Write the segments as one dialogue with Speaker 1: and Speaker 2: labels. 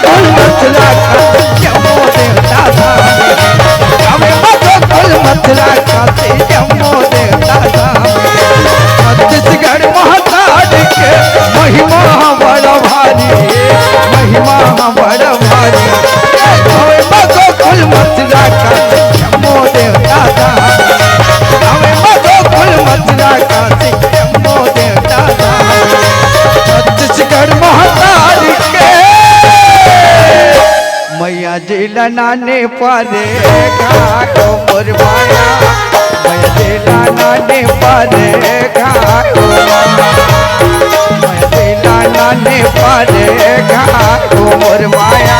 Speaker 1: गोकुल मथुरा काशी जम्मू देवता धाम गावे गोकुल मथुरा काशी जम्मू देवता धाम छत्तीसगढ़ महाकाल के महिमा बड़ा भारी महिमा बड़ा भारी गावे गोकुल मथुरा काशी जम्मू देवता धाम गावे गोकुल मथुरा काशी जम्मू देवता धाम छत्तीसगढ़ महाकाल के मैया जिला नाने पारे घाटो मुरमाया मैया जिला नाने पारे घाटो मैया जिला नाने पारे घाटो मुरमाया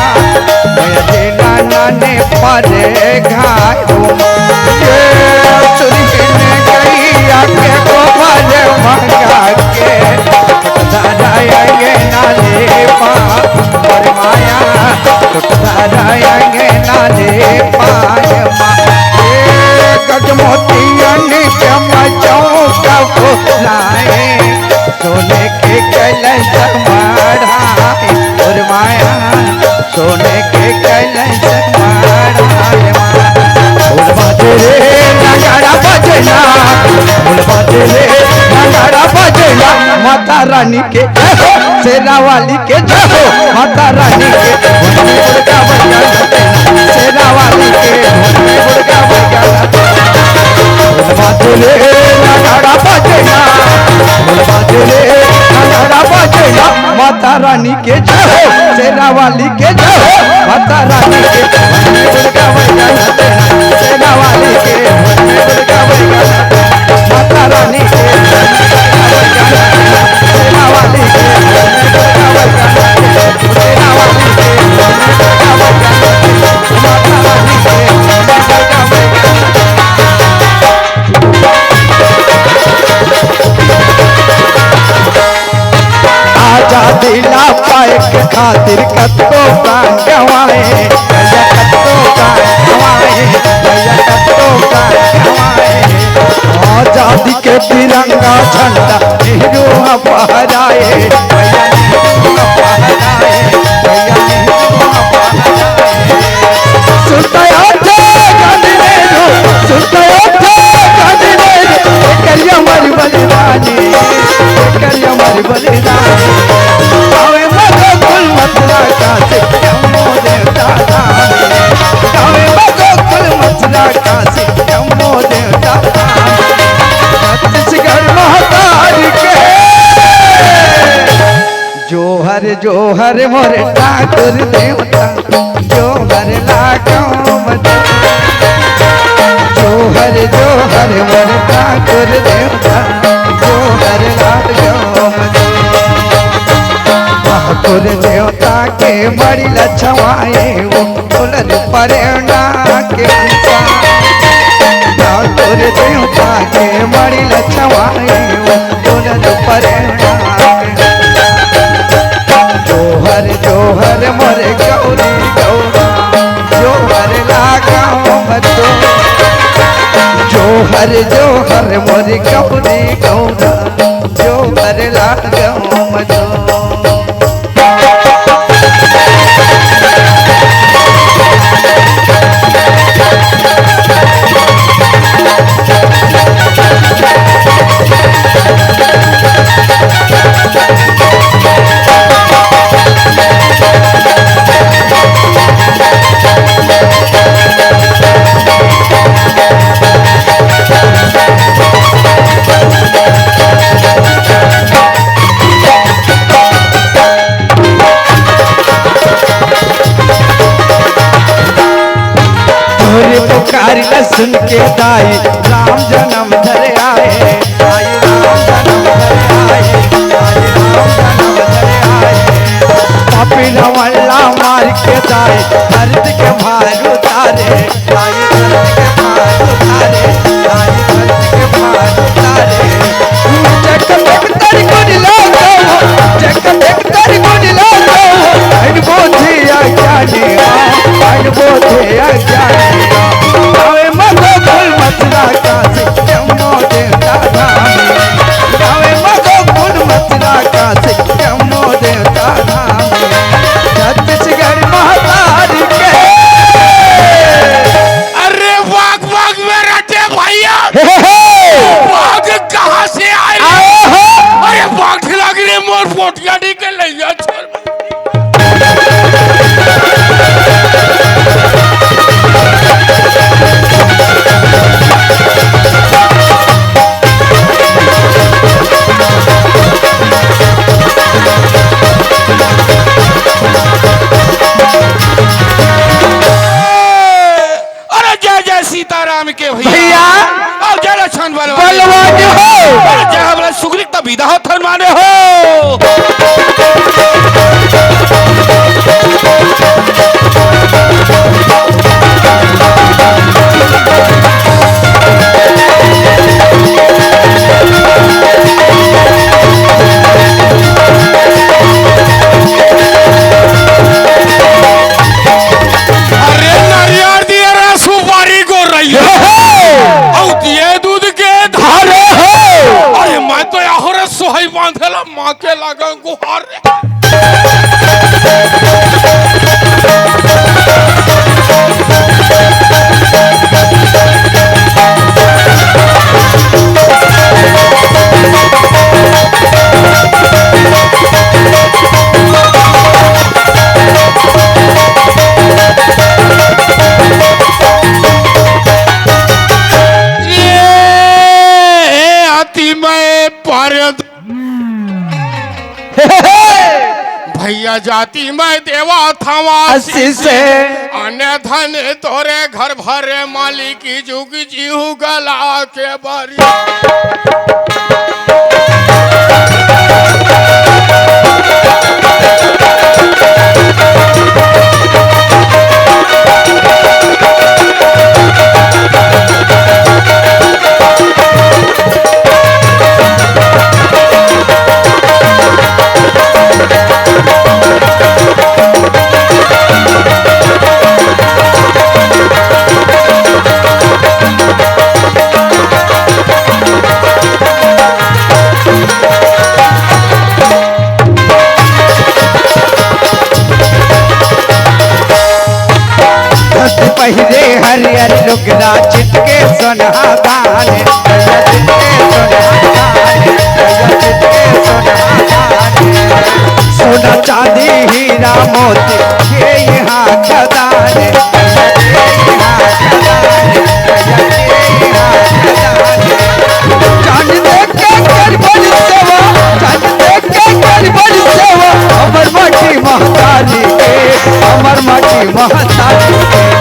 Speaker 1: मैया जिला नाने पारे घाटो ये सुरहिन गैया के गोबर मंगा के दादाएंगे नाले पार माया दादाएंगे नाले पाय गजमोतियन के मचौका फुलाए सोने के कलश मढ़ाए और माया सोने के कलश मढ़ाए फूल बाजरे नगाड़ा बजना फूल बाजरे नगाड़ा बजना माता रानी के शेरा वाली के जय माता रानी के मुर्गा बजा शेरा वाली के मुर्गा बजा बाजले नगाड़ा बजना बाजले नगाड़ा बजना माता रानी के जय शेरा वाली के जय माता रानी के मुर्गा बजा शेरा वाली के मुर्गा बजा माता रानी के शेरा वाली के दिला पाए के खातिर कत्तो प्राण गवाए भैया कत्तो प्राण गवाए भैया कत्तो प्राण गवाए आजादी के तिरंगा झंडा नेहरू फहराए भैया नेहरू फहराए भैया नेहरू फहराए सुनता थे गांधी नेहरू सुनता थे गांधी नेहरू करिया हमारी बलिदानी करिया हमारी बलिदानी मथुरा काशी जम्मू देवता धाम गावे गोकुल मथुरा काशी जम्मू देवता धाम छत्तीसगढ़ महाकाल के जोहर जोहर मोरे ठाकुर देवता जोहर लागो जोहर जोहर मोरे ठाकुर देवता जोहर लागो ठाकुर देवता के बड़ी लछवाए वो दुल्हन प्रेरणा के ठाकुर देवता के बड़ी लछवाए वो दुल्हन प्रेरणा जोहर जोहर मोरे गौरी गौरा जोहर लगाओ बच्चों जोहर जोहर मोरे गौरी गौरा जोहर लगाओ बच्चों सुन के दाई राम जन्म धरे आए राम जन्म धरे आए राम जन्म धरे आए पापी नवल्ला मार के दाई दर्द के भार उतारे दर्द के भार उतारे दर्द के भार उतारे जग देख कर गुड लागो जग देख कर गुड लागो हर बोधे आ जाने हर बोधे आ जाने मथुरा काशी जम्मू देवता धाम गावे गोकुल मथुरा काशी जम्मू देवता धाम छत्तीसगढ़
Speaker 2: गाड़ी के लैया छोड़ सीताराम के भैया और जय लक्ष्मण बलवान हो जय हमरा सुग्रीव त विदा हो थन माने हो सोहई बांधला माँ के लगा गुहार भैया जाति मैं देवा थावा से अन्य धन तोरे घर भरे मालिक की जुग जीहू गला के बारी
Speaker 1: पहिरे हरियर लुगरा चिटके सोनहा दाने सोना चांदी हीरा मोती के यहाँ खदाने चांद देख के कर बड़ी सेवा चांद देख के कर बड़ी सेवा अमर माटी महताली के अमर माटी महताली के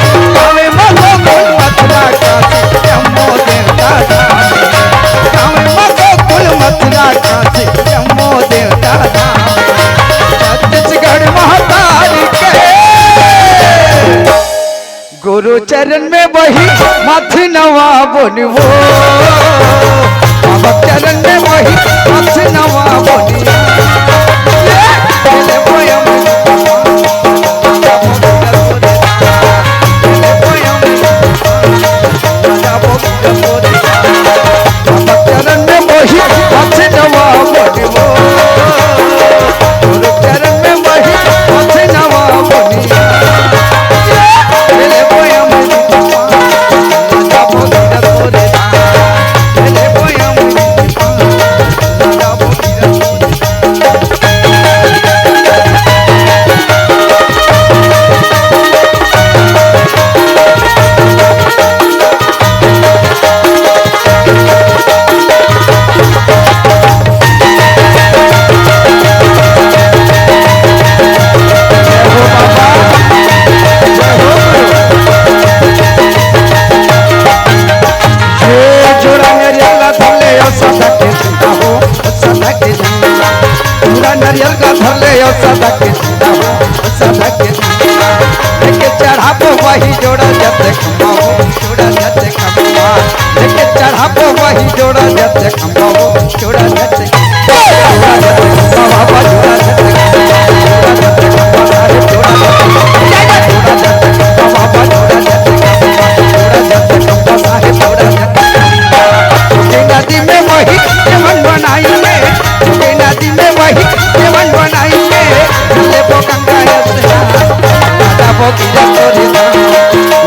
Speaker 1: गुरु चरण में वही मथ नवा बोनिवो बाबा चरण में वही मथ नवा बोनिवो चरण में वही मथ नवा बोनिवो गुरु चरण में वही मथ नवा बोनिवो नरियल का धरले सदा के सदा के लेके चढ़ापो वही जोड़ा जते खम्बाओ जोड़ा जते खम्बा लेके चढ़ापो वही जोड़ा जते खम्बाओ जोड़ा जते बाबा जोड़ा जते जोड़ा जते खम्बा सारे जोड़ा जते बाबा जोड़ा जते खम्बा सारे जोड़ा जते नदी में वही मन बनाएंगे नदी में वही मन बनाएंगे ले वो गंगा से दादा वो की